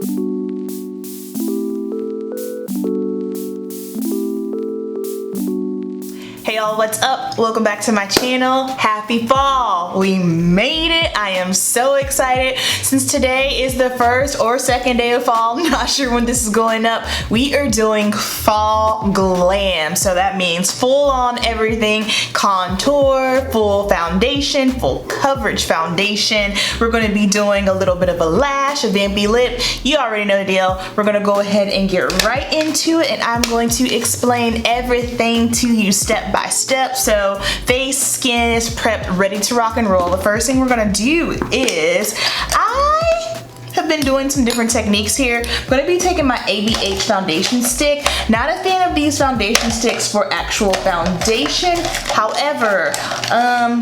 Hey y'all, what's up? Welcome back to my channel. Happy fall. We made it. I am so excited. Since today is the first or second day of fall, I'm not sure when this is going up, we are doing fall glam. So that means full on everything, contour, full foundation, full coverage foundation. We're going to be doing a little bit of a lash, a vampy lip. You already know the deal. We're going to go ahead and get right into it, and I'm going to explain everything to you step by step. So face, skin is prepped, ready to rock and roll. The first thing we're gonna do is I have been doing some different techniques here. I'm gonna be taking my ABH Foundation Stick. Not a fan of these foundation sticks for actual foundation. However,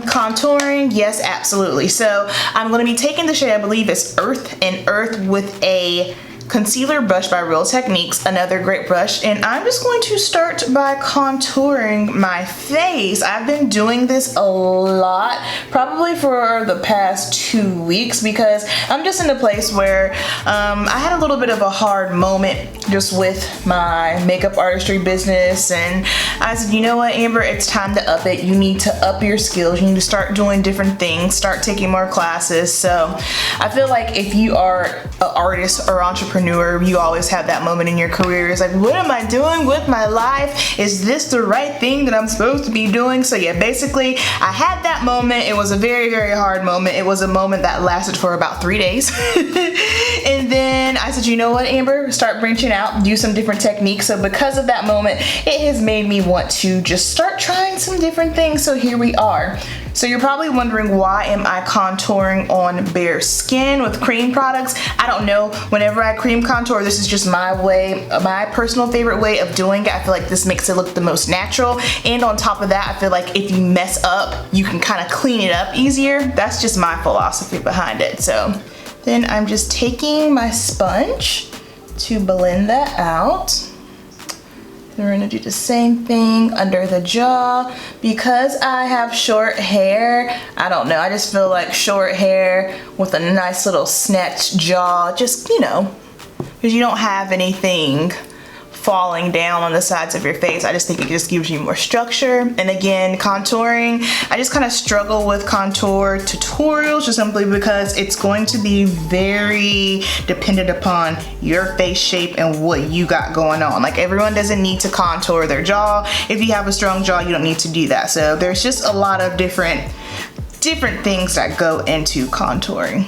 contouring, yes, absolutely. So I'm gonna be taking the shade, I believe it's Earth and Earth, with a concealer brush by Real Techniques, another great brush, and I'm just going to start by contouring my face. I've been doing this a lot, probably for the past 2 weeks, because I'm just in a place where I had a little bit of a hard moment just with my makeup artistry business, and I said, you know what, Amber, it's time to up it. You need to up your skills. You need to start doing different things, start taking more classes. So I feel like if you are an artist or entrepreneur, you always have that moment in your career. It's like, what am I doing with my life? Is this the right thing that I'm supposed to be doing? So yeah, basically I had that moment. It was a very, very hard moment. It was a moment that lasted for about 3 days. And then I said, you know what, Amber, start branching out, do some different techniques. So because of that moment, it has made me want to just start trying some different things. So here we are. So you're probably wondering, why am I contouring on bare skin with cream products? I don't know. Whenever I cream contour, this is just my way, my personal favorite way of doing it. I feel like this makes it look the most natural. And on top of that, I feel like if you mess up, you can kind of clean it up easier. That's just my philosophy behind it. So then I'm just taking my sponge to blend that out. We're gonna do the same thing under the jaw. Because I have short hair, I don't know, I just feel like short hair with a nice little snatched jaw, just, you know, because you don't have anything falling down on the sides of your face. I just think it just gives you more structure. And again, contouring, I just kind of struggle with contour tutorials just simply because it's going to be very dependent upon your face shape and what you got going on. Like, everyone doesn't need to contour their jaw. If you have a strong jaw, you don't need to do that. So there's just a lot of different things that go into contouring.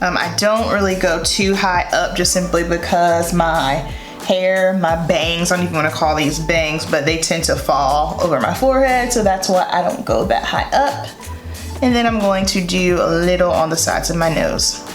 I don't really go too high up just simply because my hair, my bangs, I don't even want to call these bangs, but they tend to fall over my forehead, so that's why I don't go that high up. And then I'm going to do a little on the sides of my nose.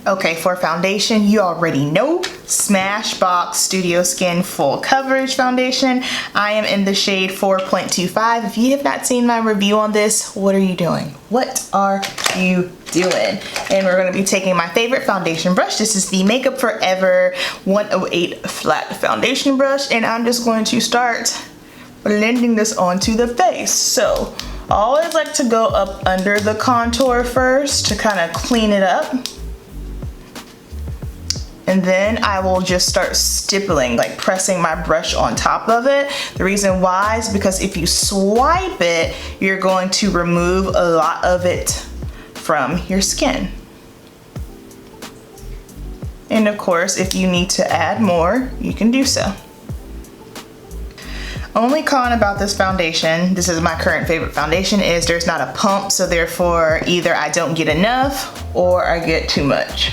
Okay, for foundation, you already know, Smashbox Studio Skin Full Coverage Foundation. I am in the shade 4.25. If you have not seen my review on this, what are you doing? What are you doing? And we're gonna be taking my favorite foundation brush. This is the Makeup Forever 108 Flat Foundation Brush, and I'm just going to start blending this onto the face. So I always like to go up under the contour first to kind of clean it up. And then I will just start stippling, like pressing my brush on top of it. The reason why is because if you swipe it, you're going to remove a lot of it from your skin. And of course, if you need to add more, you can do so. Only con about this foundation, this is my current favorite foundation, is there's not a pump, so therefore either I don't get enough or I get too much.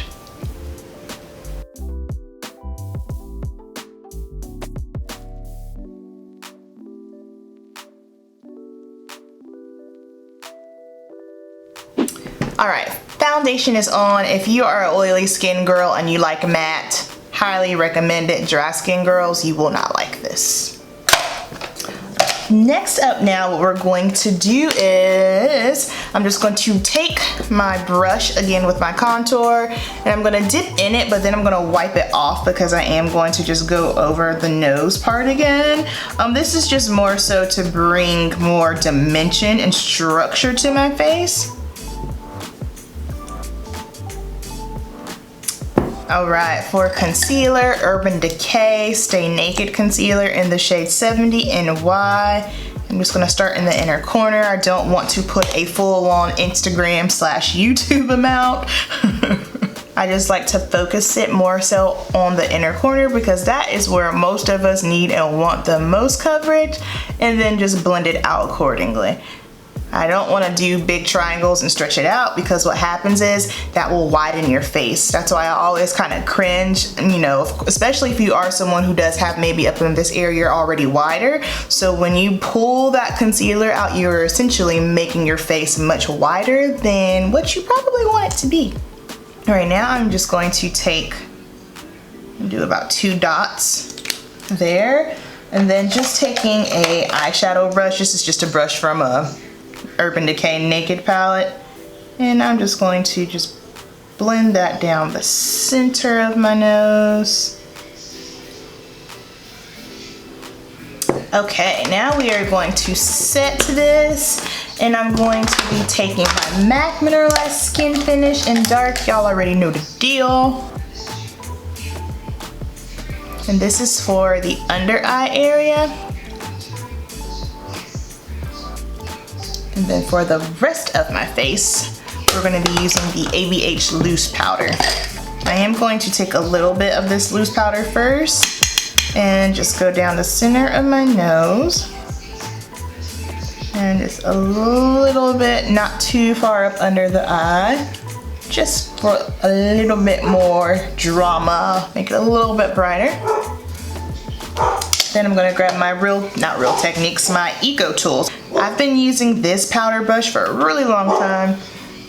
Alright, foundation is on. If you are an oily skin girl and you like matte, highly recommend it. Dry skin girls, you will not like this. Next up now, what we're going to do is I'm just going to take my brush again with my contour, and I'm gonna dip in it, but then I'm gonna wipe it off because I am going to just go over the nose part again. This is just more so to bring more dimension and structure to my face. Alright, for concealer, Urban Decay Stay Naked Concealer in the shade 70 NY. I'm just gonna start in the inner corner. I don't want to put a full-on Instagram / YouTube amount. I just like to focus it more so on the inner corner because that is where most of us need and want the most coverage, and then just blend it out accordingly. I don't want to do big triangles and stretch it out because what happens is that will widen your face. That's why I always kind of cringe, you know, especially if you are someone who does have maybe up in this area already wider. So when you pull that concealer out, you're essentially making your face much wider than what you probably want it to be. All right, now I'm just going to do about 2 dots there, and then just taking a eyeshadow brush. This is just a brush from a Urban Decay Naked palette, and I'm just going to just blend that down the center of my nose. Okay, now we are going to set this, and I'm going to be taking my MAC Mineralized Skin Finish in Dark. Y'all already know the deal. And this is for the under eye area. And then for the rest of my face, we're gonna be using the ABH Loose powder. I am going to take a little bit of this loose powder first and just go down the center of my nose. And just a little bit, not too far up under the eye, just for a little bit more drama, make it a little bit brighter. Then I'm gonna grab my not Real Techniques, my Eco Tools. I've been using this powder brush for a really long time.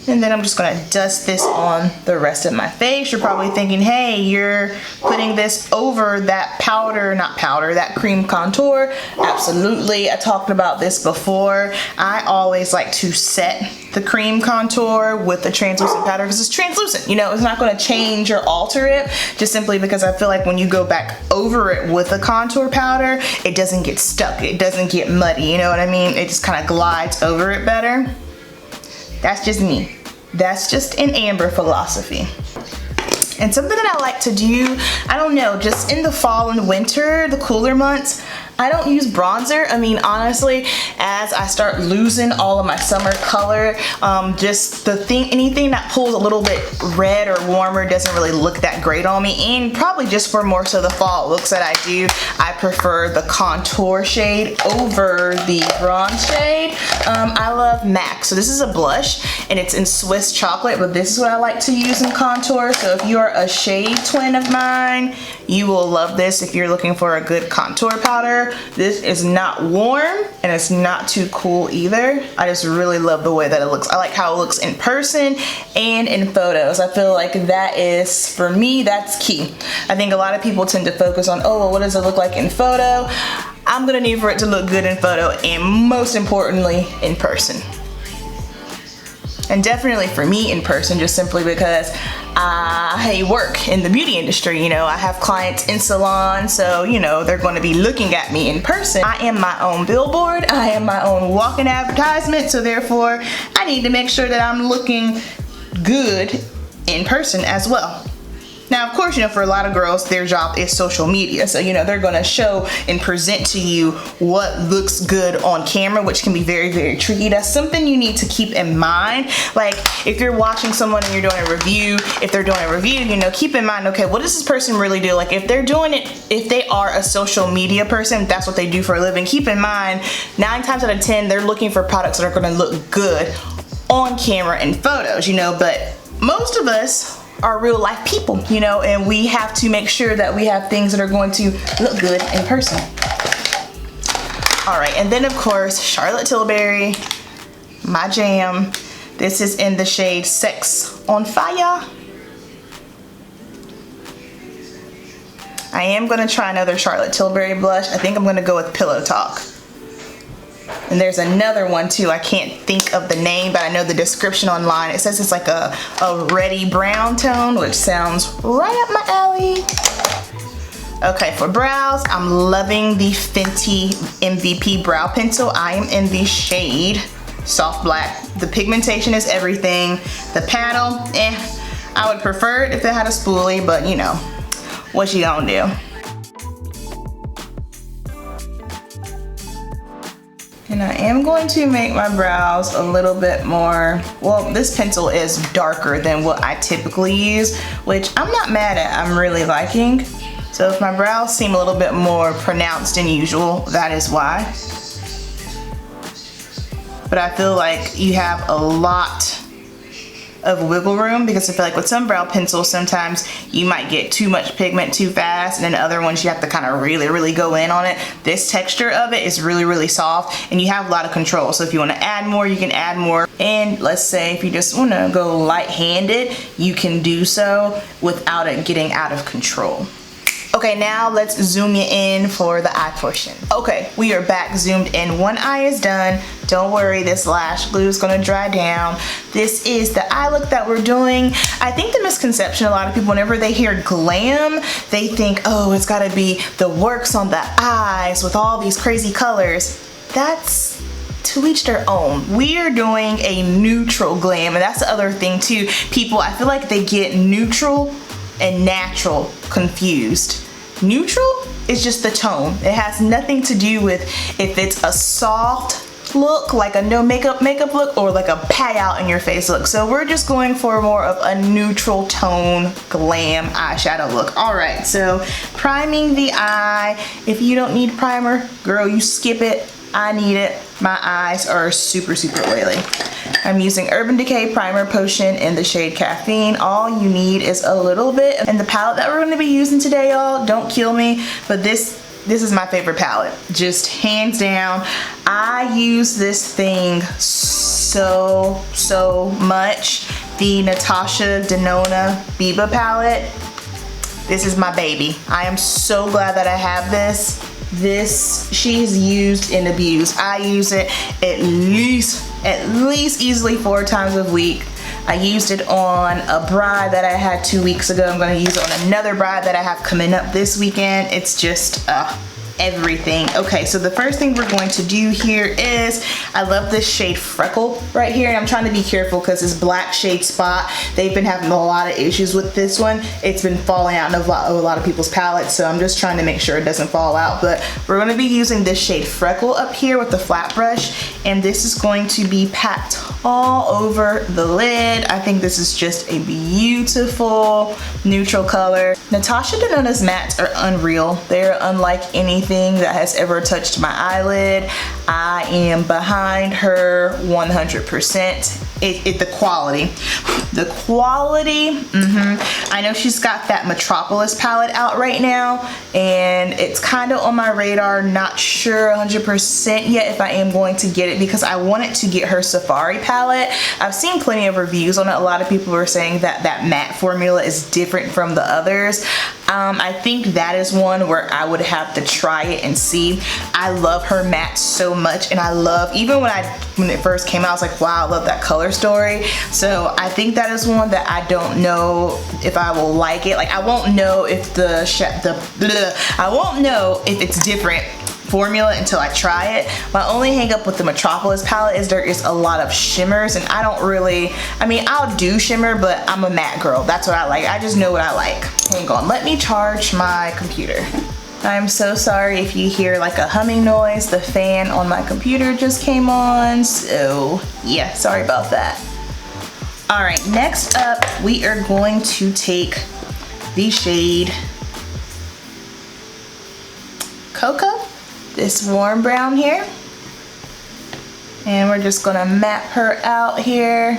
And then I'm just gonna dust this on the rest of my face. You're probably thinking, hey, you're putting this over that powder, that cream contour. Absolutely, I talked about this before. I always like to set the cream contour with the translucent powder because it's translucent. You know, it's not gonna change or alter it, just simply because I feel like when you go back over it with the contour powder, it doesn't get stuck, it doesn't get muddy, you know what I mean? It just kind of glides over it better. That's just me. That's just an Amber philosophy. And something that I like to do, I don't know, just in the fall and winter, the cooler months, I don't use bronzer. I mean, honestly, as I start losing all of my summer color, just anything that pulls a little bit red or warmer doesn't really look that great on me. And probably just for more so the fall looks that I do, I prefer the contour shade over the bronze shade. I love MAC. So this is a blush and it's in Swiss chocolate, but this is what I like to use in contour. So if you're a shade twin of mine, you will love this if you're looking for a good contour powder. This is not warm and it's not too cool either. I just really love the way that it looks. I like how it looks in person and in photos. I feel like that is, for me, that's key. I think a lot of people tend to focus on, oh, well, what does it look like in photo? I'm gonna need for it to look good in photo and most importantly, in person. And definitely for me in person, just simply because I work in the beauty industry. You know, I have clients in salons, so you know they're going to be looking at me in person. I am my own billboard, I am my own walking advertisement, so therefore I need to make sure that I'm looking good in person as well. Now, of course, you know, for a lot of girls, their job is social media. So, you know, they're gonna show and present to you what looks good on camera, which can be very, very tricky. That's something you need to keep in mind. Like, if you're watching someone and you're doing a review, if they're doing a review, you know, keep in mind, okay, what does this person really do? Like, if they're doing it, if they are a social media person, that's what they do for a living, keep in mind, 9 times out of 10, they're looking for products that are gonna look good on camera and photos, you know, but most of us are real life people, you know, and we have to make sure that we have things that are going to look good in person. All right, and then of course, Charlotte Tilbury, my jam. This is in the shade Sex on Fire. I am gonna try another Charlotte Tilbury blush. I think I'm gonna go with Pillow Talk. And there's another one too. I can't think of the name, but I know the description online. It says it's like a reddy brown tone, which sounds right up my alley. Okay, for brows, I'm loving the Fenty MVP Brow Pencil. I am in the shade Soft Black. The pigmentation is everything. The paddle, I would prefer it if it had a spoolie, but you know, what you gonna do? And I am going to make my brows a little bit more, well, this pencil is darker than what I typically use, which I'm not mad at, I'm really liking. So if my brows seem a little bit more pronounced than usual, that is why. But I feel like you have a lot of wiggle room, because I feel like with some brow pencils, sometimes you might get too much pigment too fast, and then other ones you have to kind of really go in on it. This texture of it is really soft, and you have a lot of control. So if you want to add more, you can add more. And let's say if you just want to go light-handed, you can do so without it getting out of control. Okay, now let's zoom you in for the eye portion. Okay, we are back zoomed in. One eye is done. Don't worry, this lash glue is gonna dry down. This is the eye look that we're doing. I think the misconception, a lot of people, whenever they hear glam, they think, oh, it's gotta be the works on the eyes with all these crazy colors. That's to each their own. We are doing a neutral glam, and that's the other thing too. People, I feel like they get neutral and natural confused. Neutral is just the tone. It has nothing to do with if it's a soft look, like a no makeup look, or like a pat out in your face look. So we're just going for more of a neutral tone glam eyeshadow look. All right, so priming the eye. If you don't need primer, girl, you skip it. I need it. My eyes are super oily. I'm using Urban Decay Primer Potion in the shade Caffeine. All you need is a little bit. And the palette that we're gonna be using today, y'all, don't kill me, but this is my favorite palette, just hands down. I use this thing so much. The Natasha Denona Biba palette. This is my baby. I am so glad that I have this. This she's used and abused. I use it at least easily 4 times a week. I used it on a bride that I had 2 weeks ago. I'm gonna use it on another bride that I have coming up this weekend. It's just everything. Okay, so the first thing we're going to do here is, I love this shade Freckle right here, and I'm trying to be careful because this black shade Spot, they've been having a lot of issues with this one. It's been falling out of a lot of people's palettes, so I'm just trying to make sure it doesn't fall out. But we're going to be using this shade Freckle up here with the flat brush, and this is going to be packed all over the lid. I think this is just a beautiful neutral color. Natasha Denona's mattes are unreal. They're unlike anything that has ever touched my eyelid. I am behind her 100%. The quality, I know she's got that Metropolis palette out right now, and it's kind of on my radar. Not sure 100% yet if I am going to get it, because I wanted to get her Safari palette. I've seen plenty of reviews on it. A lot of people are saying that that matte formula is different from the others. I think that is one where I would have to try it and see. I love her matte so much, and I love, even when it first came out, I was like, wow, I love that color story. So I think that is one that I don't know if I will like it. Like, I won't know if I won't know if it's different formula until I try it. My only hang up with the Metropolis palette is there is a lot of shimmers, and I don't really, I mean, I'll do shimmer, but I'm a matte girl. That's what I like. I just know what I like. Hang on, let me charge my computer. I'm so sorry if you hear like a humming noise. The fan on my computer just came on, so yeah, sorry about that. All right, next up, we are going to take the shade Cocoa, this warm brown here, and we're just gonna map her out here.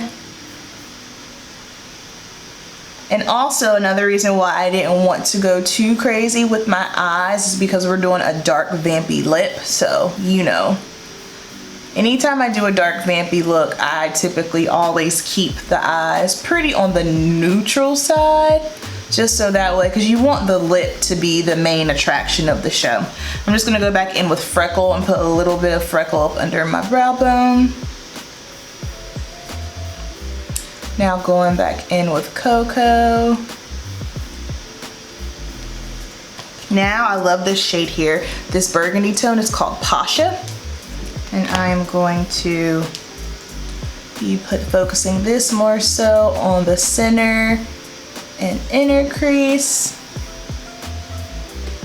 And also, another reason why I didn't want to go too crazy with my eyes is because we're doing a dark vampy lip. So, you know, anytime I do a dark vampy look, I typically always keep the eyes pretty on the neutral side. just so that way, because you want the lip to be the main attraction of the show. I'm just gonna go back in with Freckle and put a little bit of Freckle up under my brow bone. Now going back in with Cocoa. Now I love this shade here. This burgundy tone is called Pasha. And I am going to be focusing this more so on the center and inner crease.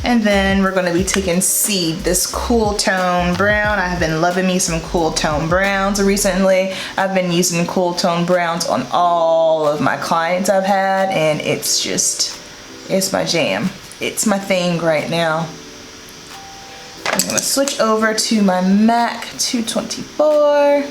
And then we're gonna be taking Seed, this cool tone brown. I have been loving me some cool tone browns recently. I've been using cool tone browns on all of my clients I've had, and it's my jam. It's my thing right now. I'm gonna switch over to my MAC 224.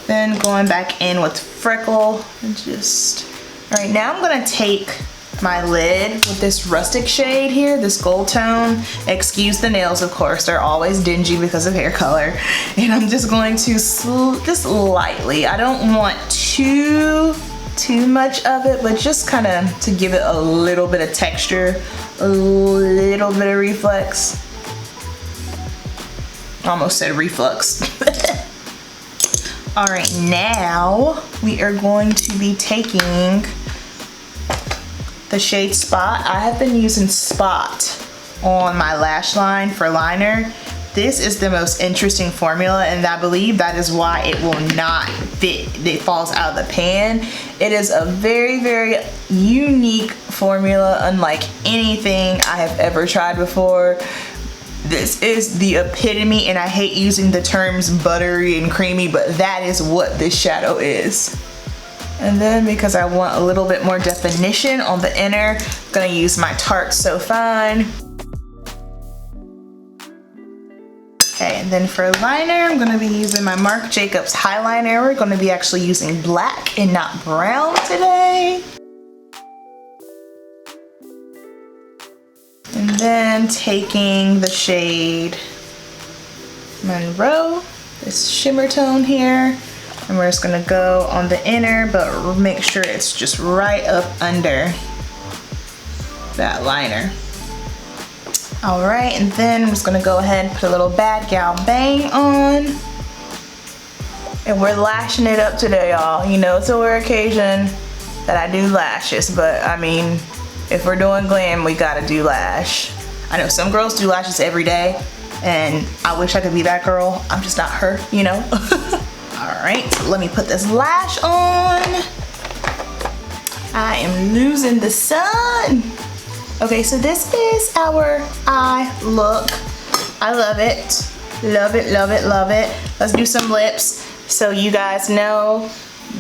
Then going back in with Freckle and just, all right, now I'm gonna take my lid with this rustic shade here, this gold tone. Excuse the nails, of course, they're always dingy because of hair color. And I'm just going to just lightly, I don't want too much of it, but just kind of to give it a little bit of texture, a little bit of reflex. Almost said reflux. All right, now we are going to be taking the shade Spot. I have been using Spot on my lash line for liner. This is the most interesting formula, and I believe that is why it will not fit. It falls out of the pan. It is a very, very unique formula, unlike anything I have ever tried before. This is the epitome, and I hate using the terms buttery and creamy, but that is what this shadow is. And then because I want a little bit more definition on the inner, I'm gonna use my Tarte So Fine. Okay, and then for liner, I'm gonna be using my Marc Jacobs Highliner. We're gonna be actually using black and not brown today. And then taking the shade Monroe, this shimmer tone here, and we're just gonna go on the inner, but make sure it's just right up under that liner. All right, and then I'm just gonna go ahead and put a little Bad Gal Bang on. And we're lashing it up today, y'all. You know, it's a rare occasion that I do lashes, but I mean, if we're doing glam, we gotta do lash. I know some girls do lashes every day, and I wish I could be that girl. I'm just not her, you know? All right, so let me put this lash on. I am losing the sun. Okay, so this is our eye look. I love it. Love it, love it, love it. Let's do some lips. So you guys know,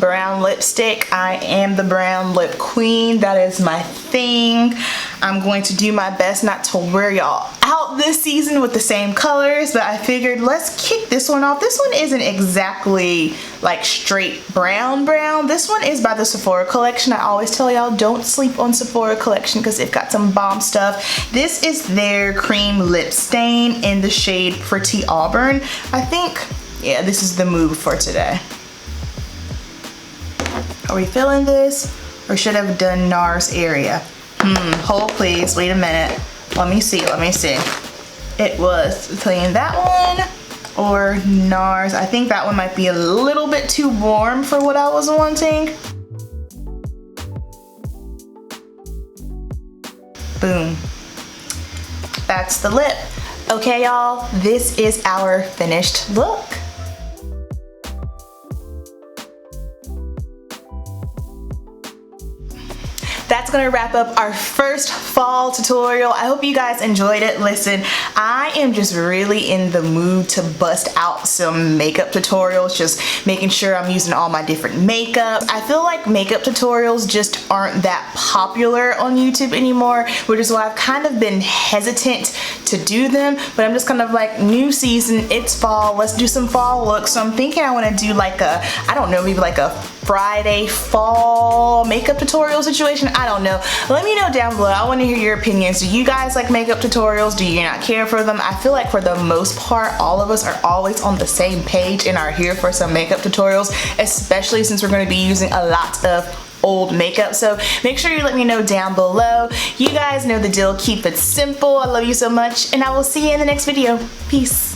brown lipstick. I am the brown lip queen. That is my thing. I'm going to do my best not to wear y'all out this season with the same colors, but I figured let's kick this one off. This one isn't exactly like straight brown brown. This one is by the Sephora collection. I always tell y'all don't sleep on Sephora collection because they've got some bomb stuff. This is their cream lip stain in the shade Pretty Auburn. I think, yeah, this is the move for today. Are we feeling this? Or should I have done Nars area? Hold please, wait a minute. Let me see, let me see. It was between that one or Nars. I think that one might be a little bit too warm for what I was wanting. Boom. That's the lip. Okay, y'all, this is our finished look. That's gonna wrap up our first fall tutorial. I hope you guys enjoyed it. Listen, I am just really in the mood to bust out some makeup tutorials, just making sure I'm using all my different makeup. I feel like makeup tutorials just aren't that popular on YouTube anymore, which is why I've kind of been hesitant to do them, but I'm just kind of like, new season, it's fall, let's do some fall looks. So I'm thinking I wanna do like a, I don't know, maybe like a Friday fall makeup tutorial situation. I don't know. Let me know down below. I want to hear your opinions. Do you guys like makeup tutorials? Do you not care for them? I feel like for the most part, all of us are always on the same page and are here for some makeup tutorials, especially since we're going to be using a lot of old makeup. So make sure you let me know down below. You guys know the deal. Keep it simple. I love you so much, and I will see you in the next video. Peace.